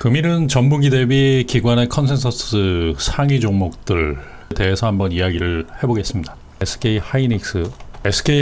금일은 전분기 대비 기관의 컨센서스 상위 종목들 대해서 한번 이야기를 해보겠습니다. SK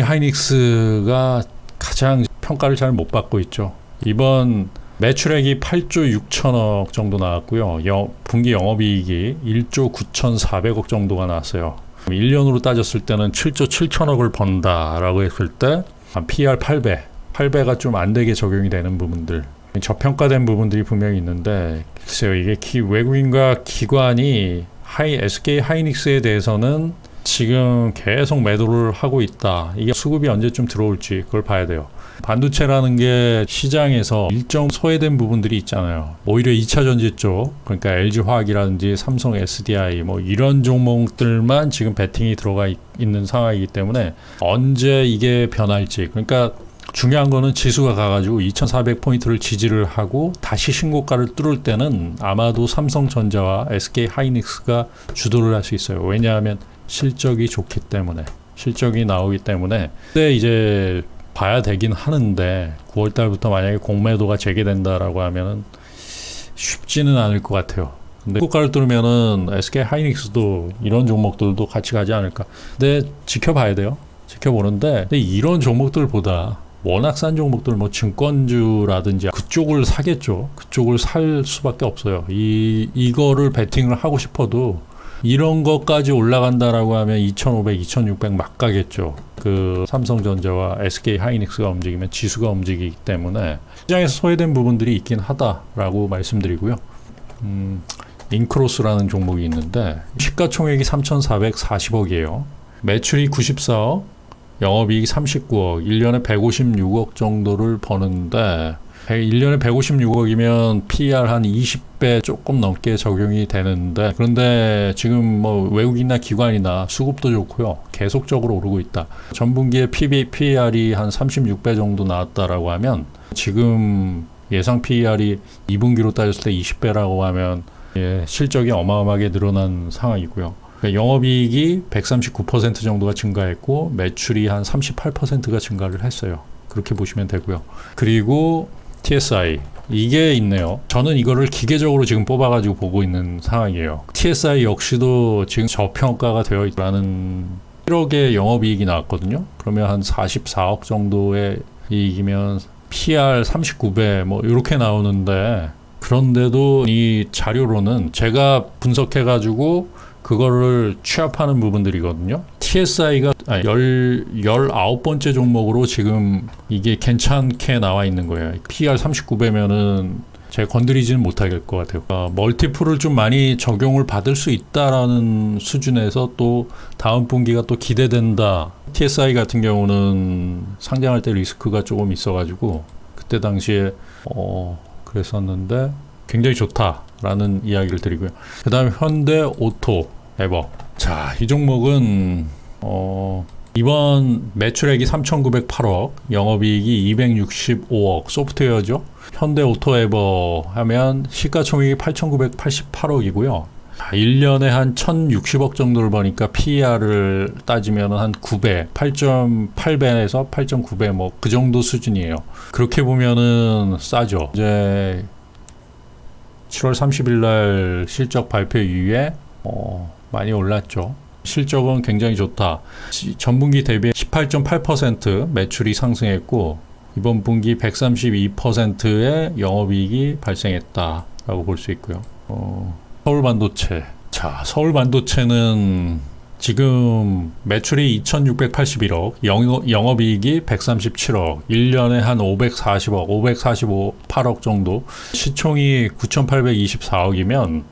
하이닉스가 가장 평가를 잘 못 받고 있죠. 이번 매출액이 8조 6천억 정도 나왔고요. 분기 영업이익이 1조 9,400억 정도가 나왔어요. 1년으로 따졌을 때는 7조 7천억을 번다라고 했을 때 PER 8배가 좀 안 되게 적용이 되는 부분들, 저평가된 부분들이 분명히 있는데, 글쎄요, 이게 외국인과 기관이 SK 하이닉스에 대해서는 지금 계속 매도를 하고 있다. 이게 수급이 언제쯤 들어올지 그걸 봐야 돼요. 반도체라는 게 시장에서 일정 소외된 부분들이 있잖아요. 오히려 2차 전지 쪽, 그러니까 LG화학이라든지 삼성 SDI 뭐 이런 종목들만 지금 베팅이 들어가 있는 상황이기 때문에 언제 이게 변할지, 그러니까 중요한 거는 지수가 가가지고 2400포인트를 지지를 하고 다시 신고가를 뚫을 때는 아마도 삼성전자와 SK 하이닉스가 주도를 할 수 있어요. 왜냐하면 실적이 좋기 때문에, 실적이 나오기 때문에. 그때 이제 봐야 되긴 하는데 9월달부터 만약에 공매도가 재개된다라고 하면은 쉽지는 않을 것 같아요. 근데 신고가를 뚫으면은 SK 하이닉스도 이런 종목들도 같이 가지 않을까. 근데 지켜봐야 돼요. 지켜보는데, 근데 이런 종목들보다 워낙 싼 종목들, 뭐 증권주라든지 그쪽을 사겠죠. 그쪽을 살 수밖에 없어요. 이거를 베팅을 하고 싶어도 이런 것까지 올라간다라고 하면 2,500, 2,600 막 가겠죠. 그 삼성전자와 SK 하이닉스가 움직이면 지수가 움직이기 때문에 시장에서 소외된 부분들이 있긴 하다라고 말씀드리고요. 인크로스라는 종목이 있는데 시가총액이 3,440억이에요. 매출이 94억, 영업이익이 39억, 1년에 156억 정도를 버는데 1년에 156억이면 PER 한 20배 조금 넘게 적용이 되는데, 그런데 지금 뭐 외국인이나 기관이나 수급도 좋고요. 계속적으로 오르고 있다. 전분기에 PER이 한 36배 정도 나왔다라고 하면 지금 예상 PER이 2분기로 따졌을 때 20배라고 하면 실적이 어마어마하게 늘어난 상황이고요. 영업이익이 139% 정도가 증가했고 매출이 한 38%가 증가를 했어요. 그렇게 보시면 되고요. 그리고 TSI, 이게 있네요. 저는 이거를 기계적으로 지금 뽑아가지고 보고 있는 상황이에요. TSI 역시도 지금 저평가가 되어 있다는 1억의 영업이익이 나왔거든요. 그러면 한 44억 정도의 이익이면 PER 39배 뭐 이렇게 나오는데, 그런데도 이 자료로는 제가 분석해가지고 그거를 취합하는 부분들이거든요. TSI가 19번째 종목으로 지금 이게 괜찮게 나와 있는 거예요. PER 39배면은 제가 건드리지는 못할 것 같아요. 멀티플을 좀 많이 적용을 받을 수 있다라는 수준에서 또 다음 분기가 또 기대된다. TSI 같은 경우는 상장할 때 리스크가 조금 있어가지고 그때 당시에 그랬었는데 굉장히 좋다라는 이야기를 드리고요. 그 다음에 현대오토 에버. 자, 이 종목은 이번 매출액이 3,908억, 영업이익이 265억, 소프트웨어죠. 현대오토에버 하면 시가총액이 8,988억이고요. 1년에 한 1,060억 정도를 버니까 PER을 따지면 한 9배, 8.8배에서 8.9배 뭐 그 정도 수준이에요. 그렇게 보면은 싸죠. 이제 7월 30일 날 실적 발표 이후에 많이 올랐죠. 실적은 굉장히 좋다. 전분기 대비 18.8% 매출이 상승했고 이번 분기 132%의 영업이익이 발생했다라고 볼 수 있고요. 서울반도체. 자, 서울반도체는 지금 매출이 2,681억, 영업이익이 137억, 1년에 한 540억, 548억 정도, 시총이 9,824억이면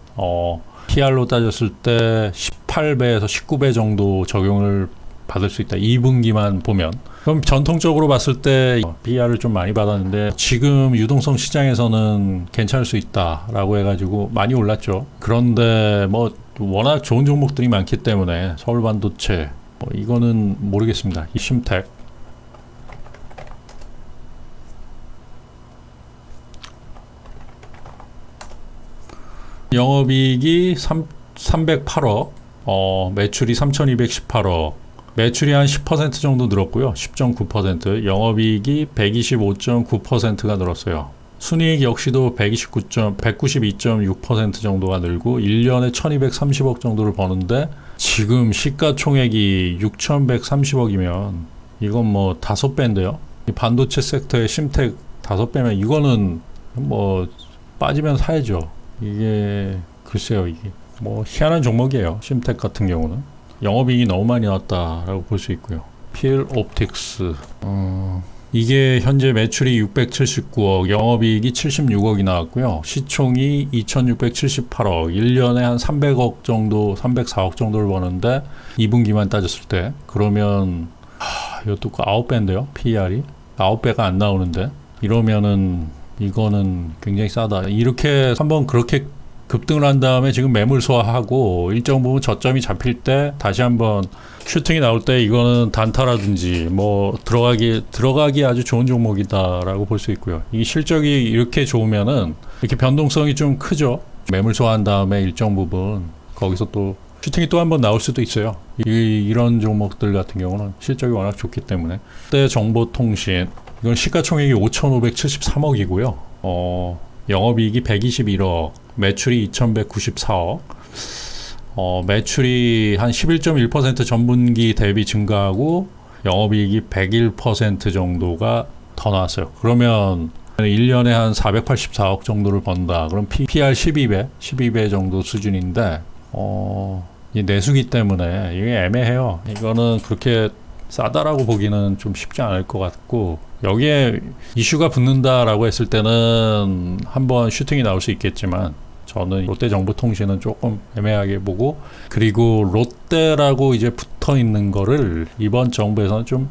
PER로 따졌을 때 18배에서 19배 정도 적용을 받을 수 있다. 2분기만 보면. 그럼 전통적으로 봤을 때 PER을 좀 많이 받았는데 지금 유동성 시장에서는 괜찮을 수 있다라고 해가지고 많이 올랐죠. 그런데 뭐 워낙 좋은 종목들이 많기 때문에 서울반도체 이거는 모르겠습니다. 이 심텍. 영업이익이 308억, 매출이 3,218억, 매출이 한 10% 정도 늘었고요. 10.9%, 영업이익이 125.9%가 늘었어요. 순이익 역시도 192.6% 정도가 늘고 1년에 1230억 정도를 버는데 지금 시가총액이 6130억이면 이건 뭐 5배인데요. 반도체 섹터의 심텍 5배면 이거는 뭐 빠지면 사야죠. 이게 글쎄요, 이게 뭐 희한한 종목이에요. 심텍 같은 경우는 영업이익이 너무 많이 나왔다라고 볼 수 있고요. PL 옵틱스 이게 현재 매출이 679억, 영업이익이 76억이 나왔고요. 시총이 2678억, 1년에 한 300억 정도, 304억 정도를 버는데 2분기만 따졌을 때 그러면 이것도 9배인데요. PER이 9배가 안 나오는데 이러면은 이거는 굉장히 싸다. 이렇게 한번 그렇게 급등을 한 다음에 지금 매물 소화하고 일정 부분 저점이 잡힐 때 다시 한번 슈팅이 나올 때 이거는 단타라든지 뭐 들어가기 아주 좋은 종목이다라고 볼 수 있고요. 이 실적이 이렇게 좋으면은 이렇게 변동성이 좀 크죠. 매물 소화한 다음에 일정 부분 거기서 또 슈팅이 또 한번 나올 수도 있어요. 이런 종목들 같은 경우는 실적이 워낙 좋기 때문에. 때 정보통신 이건 시가총액이 5,573억이고요. 영업이익이 121억, 매출이 2,194억. 매출이 한 11.1% 전분기 대비 증가하고 영업이익이 101% 정도가 더 나왔어요. 그러면 1년에 한 484억 정도를 번다. 그럼 PR 12배 정도 수준인데 이 내수기 때문에 이게 애매해요. 이거는 그렇게 싸다라고 보기는 좀 쉽지 않을 것 같고 여기에 이슈가 붙는다라고 했을 때는 한번 슈팅이 나올 수 있겠지만 저는 롯데정보통신은 조금 애매하게 보고 그리고 롯데라고 이제 붙어 있는 거를 이번 정부에서는 좀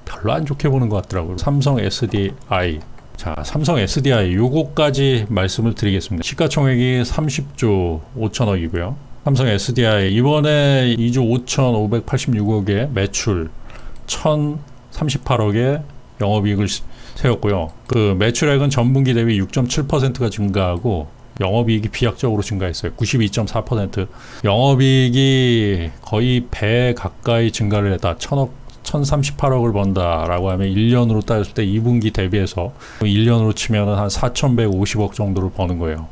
별로 안 좋게 보는 것 같더라고요. 삼성 SDI 자, 삼성 SDI 요거까지 말씀을 드리겠습니다. 시가총액이 30조 5천억이고요. 삼성 SDI 이번에 2조 5,586억의 매출 1,038억의 영업이익을 세웠고요. 그 매출액은 전분기 대비 6.7%가 증가하고 영업이익이 비약적으로 증가했어요. 92.4%. 영업이익이 거의 배 가까이 증가를 했다. 1,038억을 번다라고 하면 1년으로 따졌을 때 2분기 대비해서 1년으로 치면 한 4,150억 정도를 버는 거예요.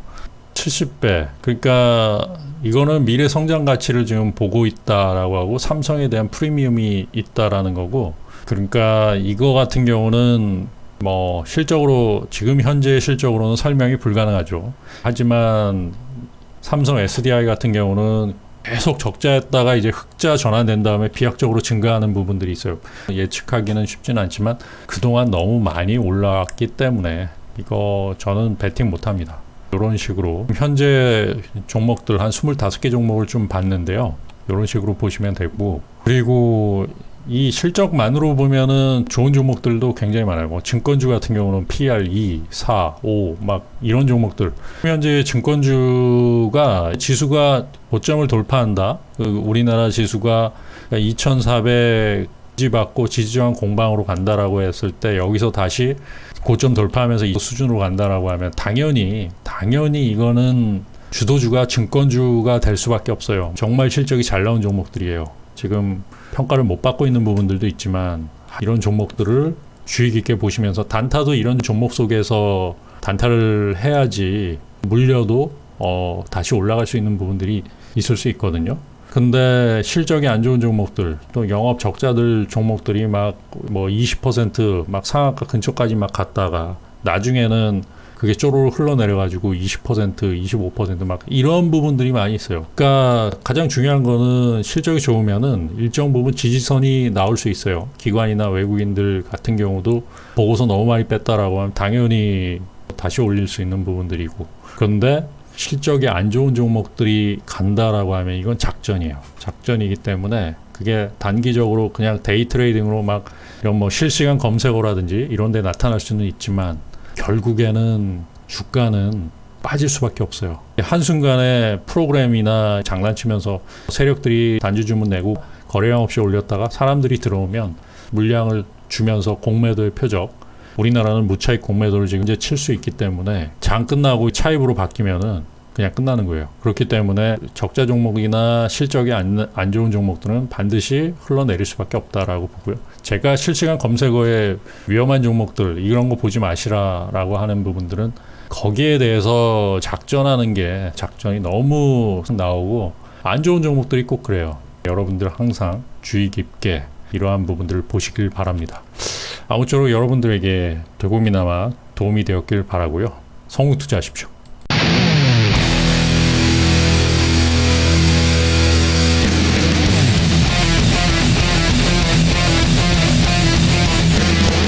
70배. 그러니까 이거는 미래 성장 가치를 지금 보고 있다라고 하고 삼성에 대한 프리미엄이 있다라는 거고 그러니까 이거 같은 경우는 뭐 실적으로 지금 현재 실적으로는 설명이 불가능하죠. 하지만 삼성 SDI 같은 경우는 계속 적자였다가 이제 흑자 전환된 다음에 비약적으로 증가하는 부분들이 있어요. 예측하기는 쉽진 않지만 그동안 너무 많이 올라왔기 때문에 이거 저는 배팅 못합니다. 이런 식으로 현재 종목들 한 25개 종목을 좀 봤는데요. 이런 식으로 보시면 되고 그리고 이 실적만으로 보면은 좋은 종목들도 굉장히 많아요. 뭐 증권주 같은 경우는 PR 2, 4, 5 막 이런 종목들. 현재 증권주가 지수가 고점을 돌파한다. 우리나라 지수가 2,400 지지받고 지지저항 공방으로 간다라고 했을 때 여기서 다시 고점 돌파하면서 이 수준으로 간다라고 하면 당연히 이거는 주도주가 증권주가 될 수밖에 없어요. 정말 실적이 잘 나온 종목들이에요. 지금 평가를 못 받고 있는 부분들도 있지만 이런 종목들을 주의 깊게 보시면서 단타도 이런 종목 속에서 단타를 해야지 물려도 다시 올라갈 수 있는 부분들이 있을 수 있거든요. 근데 실적이 안 좋은 종목들 또 영업 적자들 종목들이 막 뭐 20% 상한가 근처까지 막 갔다가 나중에는 그게 쪼로록 흘러내려가지고 20%, 25% 막 이런 부분들이 많이 있어요. 그러니까 가장 중요한 거는 실적이 좋으면은 일정 부분 지지선이 나올 수 있어요. 기관이나 외국인들 같은 경우도 보고서 너무 많이 뺐다라고 하면 당연히 다시 올릴 수 있는 부분들이고 그런데 실적이 안 좋은 종목들이 간다라고 하면 이건 작전이에요. 작전이기 때문에 그게 단기적으로 그냥 데이 트레이딩으로 막 이런 뭐 실시간 검색어라든지 이런 데 나타날 수는 있지만 결국에는 주가는 빠질 수밖에 없어요. 한순간에 프로그램이나 장난치면서 세력들이 단주 주문 내고 거래량 없이 올렸다가 사람들이 들어오면 물량을 주면서 공매도의 표적 우리나라는 무차익 공매도를 지금 이제 칠 수 있기 때문에 장 끝나고 차입으로 바뀌면은 그냥 끝나는 거예요. 그렇기 때문에 적자 종목이나 실적이 안 좋은 종목들은 반드시 흘러내릴 수밖에 없다라고 보고요. 제가 실시간 검색어에 위험한 종목들 이런 거 보지 마시라라고 하는 부분들은 거기에 대해서 작전이 너무 나오고 안 좋은 종목들이 꼭 그래요. 여러분들 항상 주의 깊게 이러한 부분들을 보시길 바랍니다. 아무쪼록 여러분들에게 조금이나마 도움이 되었길 바라고요. 성공 투자하십시오.